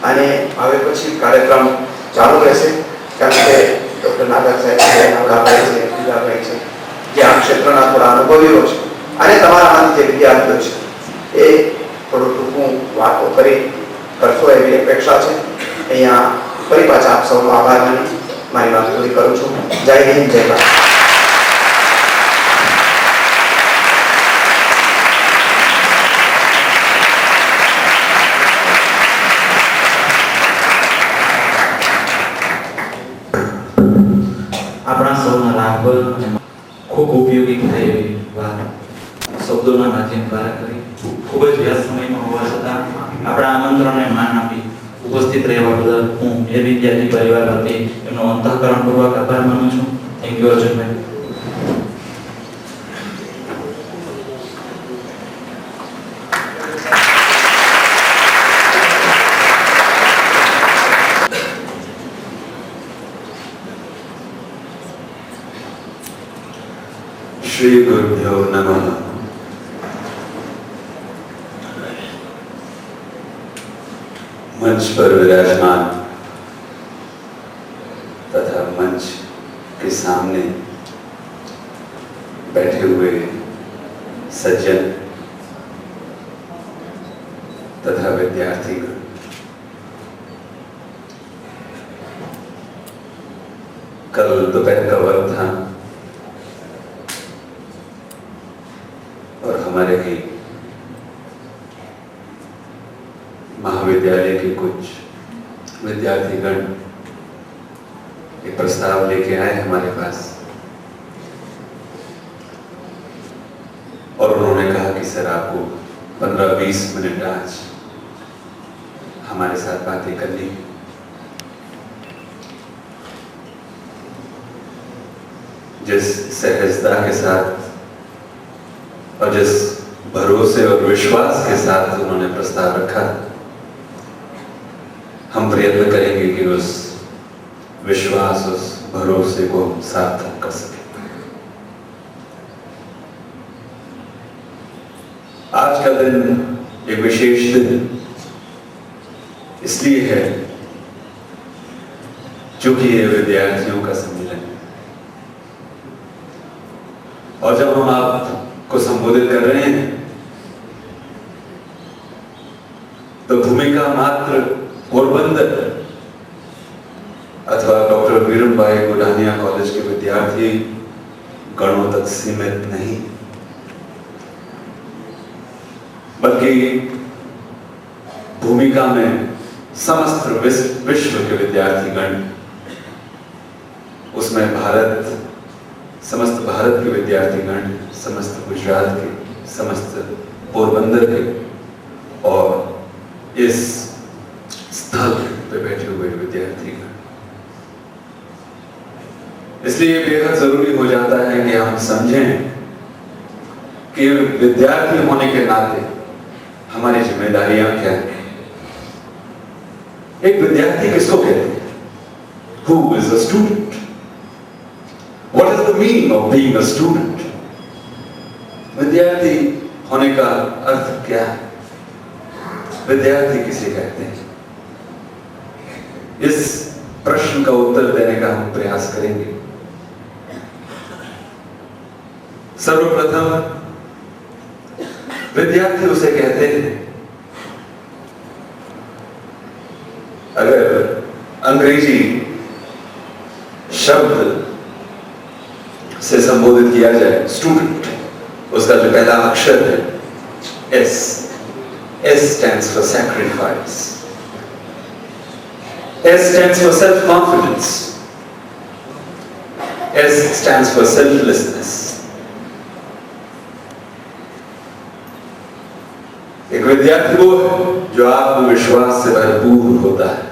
અને હવે પછી કાર્યક્રમ ચાલુ રહેશે, કારણ કે ડૉક્ટર નાગર સાહેબ છે, નાવડાભાઈ છે, દીદાભાઈ છે, જે આ ક્ષેત્રના થોડા અનુભવીઓ છે અને તમારામાંથી જે વિદ્યાર્થીઓ છે એ થોડું ટૂંકું વાતો કરશો એવી અપેક્ષા છે. અહીંયા ફરી પાછા આપ સૌનો આભાર માની મારી વાત પૂરી કરું છું. જય હિન્દ, જય ભારત. આપણા સૌના લાભ અને ખૂબ ઉપયોગી થાય એવી વાત શબ્દોના માધ્યમ દ્વારા કરી ખૂબ જ વ્યસ્ત સમયમાં હોવા છતાં આપણા આમંત્રણને માન આપી ઉપસ્થિત રહેવા બદલ હું એ વિદ્યાર્થી પરિવાર વતી એમનો અંતઃકરણપૂર્વક આભાર માનું છું. Thank you Arjunbhai. श्री गुरुभ्यो नमः. मंच पर विराजमान तथा मंच के सामने बैठे हुए सज्जन तथा विद्यार्थीगण, कल दोपहर का वक्त था और हमारे ही महाविद्यालय के कुछ विद्यार्थीगण एक प्रस्ताव लेके आए हमारे पास और उन्होंने कहा कि सर आपको 15-20 मिनट आज हमारे साथ बातें करनी है. जिस सहजता के साथ और जिस भरोसे और विश्वास के साथ उन्होंने प्रस्ताव रखा, हम प्रयत्न करेंगे कि उस विश्वास, उस भरोसे को हम सार्थक कर सकें. आज का दिन एक विशेष दिन इसलिए है क्योंकि ये विद्यार्थियों का सम्मेलन है और जब हम आपको संबोधित कर रहे हैं तो भूमिका मात्र पोरबंदर अथवा डॉक्टर वीरमबाई गोडानिया कॉलेज के विद्यार्थी गणों तक सीमित नहीं, बल्कि भूमिका में समस्त विश्व के विद्यार्थीगण, उसमें भारत, समस्त भारत के विद्यार्थीगण, समस्त गुजरात के, समस्त पोरबंदर के और इस स्थल पे बैठे हुए विद्यार्थीगण. इसलिए बेहद जरूरी हो जाता है कि हम समझें कि विद्यार्थी होने के नाते हमारी जिम्मेदारियां क्या हैं. एक विद्यार्थी किसको कहते हैं? Who is a student? What is the meaning of being a student? विद्यार्थी होने का अर्थ क्या है? विद्यार्थी किसे कहते हैं? इस प्रश्न का उत्तर देने का हम प्रयास करेंगे. सर्वप्रथम विद्यार्थी उसे कहते हैं, अगर अंग्रेजी शब्द से संबोधित किया जाए स्टूडेंट, उसका जो पहला अक्षर है S stands for sacrifice. S stands for self-confidence. S stands for selflessness. एक विद्यार्थी वो है जो आत्मविश्वास से भरपूर होता है.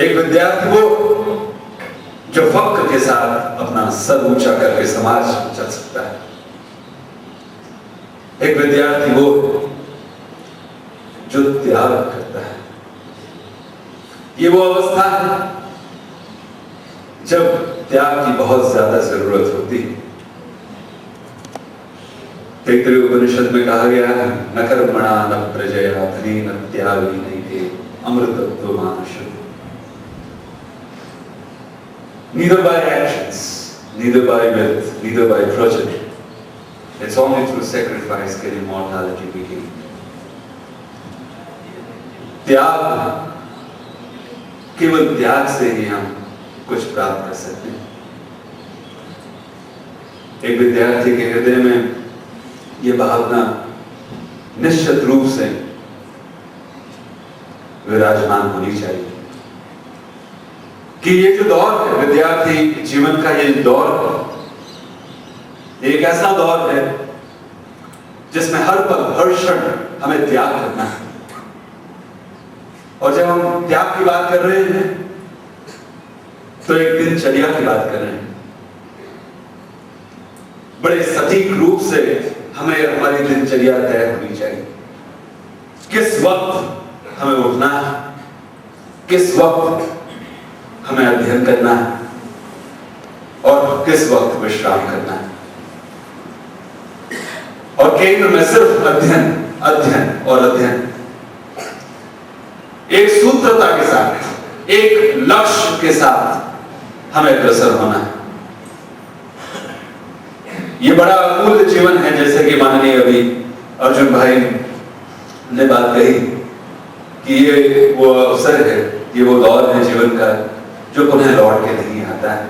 एक विद्यार्थी वो जो फक्र के साथ अपना सर ऊंचा करके समाज में चल सकता है. एक विद्यार्थी वो जो त्याग करता है. ये वो अवस्था है जब त्याग की बहुत ज्यादा जरूरत होती है. तैत्तिरीय उपनिषद में कहा गया है, न कर्मणा न प्रजया धनी न त्यागी नैके अमृतत्व मानुष. Neither by actions neither by wealth, neither by progeny. It's only through sacrifice can immortality be gained. त्याग, केवल त्याग से ही हम कुछ प्राप्त कर सकते हैं। एक विद्यार्थी के हृदय में यह भावना निश्चित रूप से विराजमान होनी चाहिए कि ये जो दौर है, विद्यार्थी जीवन का ये दौर है, एक ऐसा दौर है जिसमें हर पल, हर क्षण हमें त्याग करना है। और जब हम त्याग की बात कर रहे हैं तो एक दिनचर्या की बात कर रहे हैं। बड़े सटीक रूप से हमें हमारी दिनचर्या तय होनी चाहिए। किस वक्त हमें उठना है, किस वक्त हमें अध्ययन करना है और किस वक्त विश्राम करना है। और केंद्र में सिर्फ अध्ययन, अध्ययन और अध्ययन। एक सूत्रता के साथ, एक लक्ष्य के साथ हमें अग्रसर होना है। ये बड़ा अमूल्य जीवन है, जैसे कि माननीय अभी अर्जुन भाई ने बात कही कि ये वो अवसर है, ये वो दौर है जीवन का जो पुनः लौट के नहीं आता है।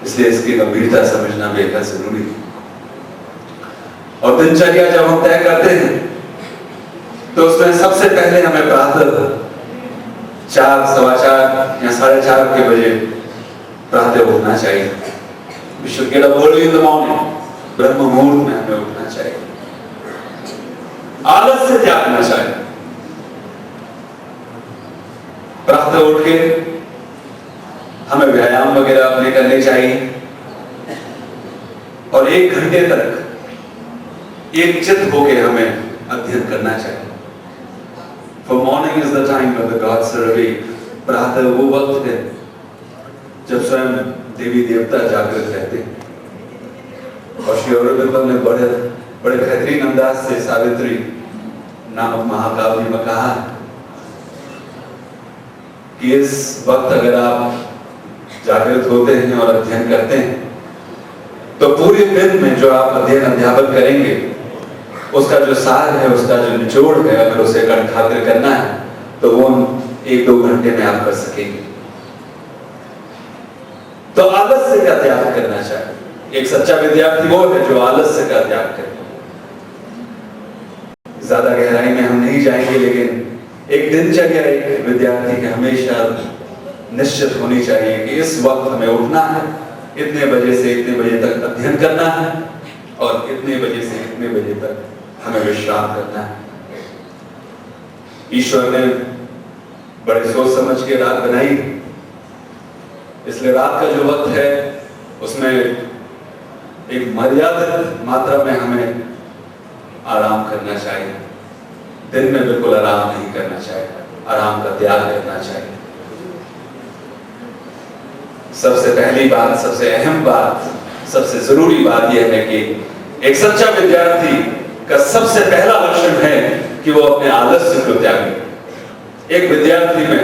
इसलिए इसकी गंभीरता समझना बेहद जरूरी है। और दिनचर्या जब हम तय करते हैं तो उसमें सबसे पहले हमें प्रातः 4, सवा 4 या 4:30 के बजे प्रातः उठना चाहिए। We should get up early in the morning. ब्रह्म मुहूर्त में हमें उठना चाहिए। आलस से त्यागना चाहिए। प्रातः उठ के हमें व्यायाम वगैरह अपने करने चाहिए और 1 घंटे तक एक चित्त होके हमें अध्ययन करना चाहिए। For morning is the time when the gods are awake. प्रातः वो वक्त है जब स्वयं देवी देवता जागृत रहते हैं। और श्री अरविंद ने बड़े बेहतरीन अंदाज से सावित्री नामक महाकाव्य में कहा कि इस वक्त अगर आप जागृत होते हैं और अध्ययन करते हैं तो पूरे दिन में जो आप अध्ययन अध्यापन करेंगे उसका जो सार है, उसका जो निचोड़ है, अगर उसे कंठाग्र करना है तो वो 1-2 घंटे में आप कर सकेंगे। तो आलस्य का त्याग करना चाहिए। एक सच्चा विद्यार्थी वो है जो आलस्य का त्याग करे। ज्यादा गहराई में हम नहीं जाएंगे, लेकिन एक दिनचर्या एक विद्यार्थी की हमेशा निश्चित होनी चाहिए कि इस वक्त हमें उठना है, इतने बजे से इतने बजे तक अध्ययन करना है और इतने बजे से इतने बजे तक हमें विश्राम करना है। ईश्वर ने बड़े सोच समझ के रात बनाई, इसलिए रात का जो वक्त है उसमें एक मर्यादित मात्रा में हमें आराम करना चाहिए। दिन में बिल्कुल आराम नहीं करना चाहिए, आराम का त्याग करना चाहिए। सबसे पहली बात, सबसे अहम बात, सबसे जरूरी बात यह है कि एक सच्चा विद्यार्थी का सबसे पहला लक्षण है कि वो अपने आलस्य को त्यागे। एक विद्यार्थी में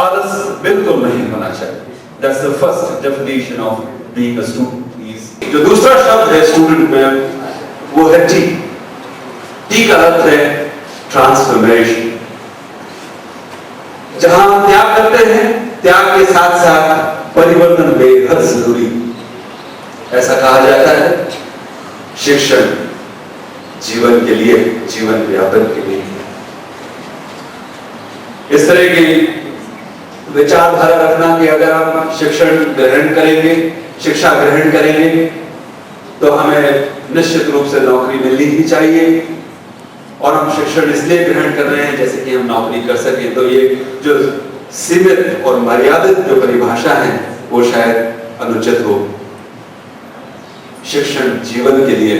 आलस बिल्कुल नहीं होना चाहिए। That's the first definition of being a student. जो दूसरा शब्द है स्टूडेंट में वो है टी। टी का अर्थ है ट्रांसफॉर्मेशन। जहां हम त्याग करते हैं, त्याग के साथ साथ परिवर्तन बेहद जरूरी। ऐसा कहा जाता है शिक्षण जीवन के लिए, जीवन व्यापन के लिए। इस तरह की विचारधारा रखना कि अगर हम शिक्षण ग्रहण करेंगे, शिक्षा ग्रहण करेंगे तो हमें निश्चित रूप से नौकरी मिलनी ही चाहिए और हम शिक्षण इसलिए ग्रहण कर रहे हैं जैसे कि हम नौकरी कर सकें। तो ये जो सीमित और मर्यादित जो परिभाषा है वो शायद अनुचित हो। शिक्षण जीवन के लिए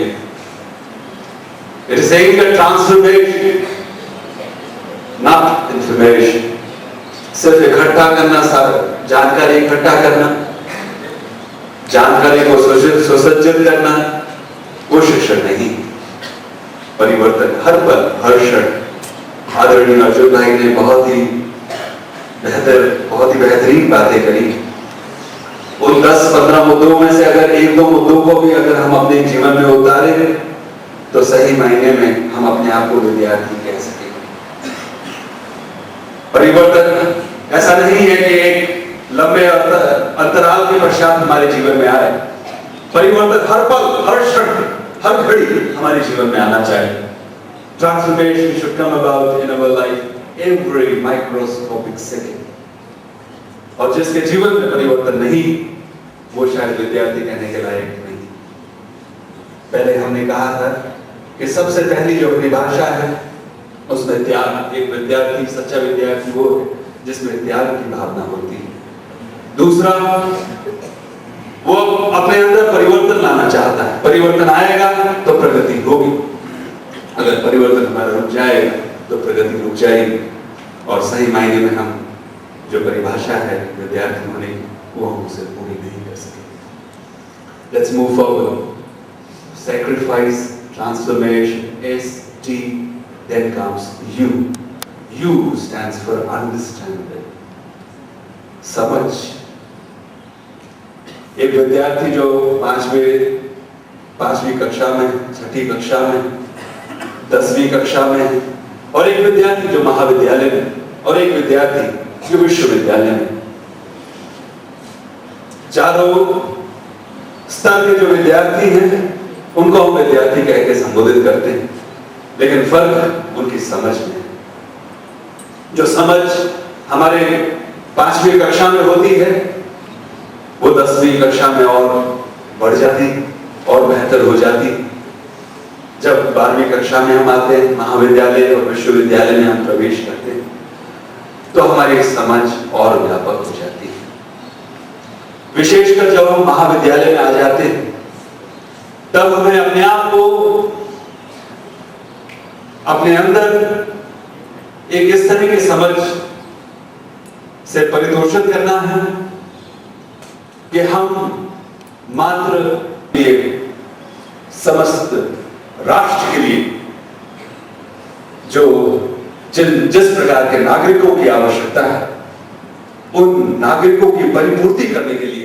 it is saying that transformation, not information. सिर्फ इकट्ठा करना, सारा जानकारी इकट्ठा करना, जानकारी को सुसज्जित करना, वो शिक्षण नहीं। परिवर्तन हर पल, हर क्षण। आदरणीय अर्जुन भाई ने बहुत ही बेहतरीन बातें करी। उन 10-15 मुद्दों में से अगर 1-2 मुद्दों को भी अगर हम अपने जीवन में उतारें तो सही मायने में हम अपने आप को विद्यार्थी कह सकेंगे। परिवर्तन ऐसा नहीं है कि एक लंबे अंतराल के पश्चात हमारे जीवन में आए। परिवर्तन हर पल, हर क्षण, हर घड़ी हमारे जीवन में आना चाहिए। Transformation should come about in our life every microscopic second. और जिसके जीवन में परिवर्तन नहीं, वो शायद विद्यार्थी कहने के लायक नहीं। पहले हमने कहा था कि सबसे पहली जो परिभाषा है उसमें त्याग। एक विद्यार्थी, सच्चा विद्यार्थी वो है जिसमें त्याग की भावना होती है। दूसरा, वो अपने अंदर परिवर्तन लाना चाहता है। परिवर्तन आएगा तो प्रगति होगी, अगर परिवर्तन हमारा रुक जाएगा तो प्रगति रुक जाएगी और सही मायने में हम जो परिभाषा है विद्यार्थी होने की, वो हम उसे पूरी नहीं कर सके। Let's move forward. Sacrifice, transformation, S-T, then comes U. U stands for understanding. समझ। एक विद्यार्थी जो पांचवी कक्षा में, छठी कक्षा में, 10वीं कक्षा में है, और एक विद्यार्थी जो महाविद्यालय में, और एक विद्यार्थी जो विश्वविद्यालय में, चारों स्तर के जो विद्यार्थी हैं उनको हम विद्यार्थी कह के संबोधित करते हैं, लेकिन फर्क उनकी समझ में है। जो समझ हमारे 5वीं कक्षा में होती है वो 10वीं कक्षा में और बढ़ जाती और बेहतर हो जाती। जब 12वीं कक्षा में हम आते हैं, महाविद्यालय और विश्वविद्यालय में हम प्रवेश करते हैं, तो हमारी समझ और व्यापक हो जाती है। विशेषकर जब हम महाविद्यालय में आ जाते हैं तब हमें अपने आप को अपने अंदर एक इस तरह की समझ से परितोषित करना है कि हम मात्र ये समस्त राष्ट्र के लिए जो जिस प्रकार के नागरिकों की आवश्यकता है, उन नागरिकों की परिपूर्ति करने के लिए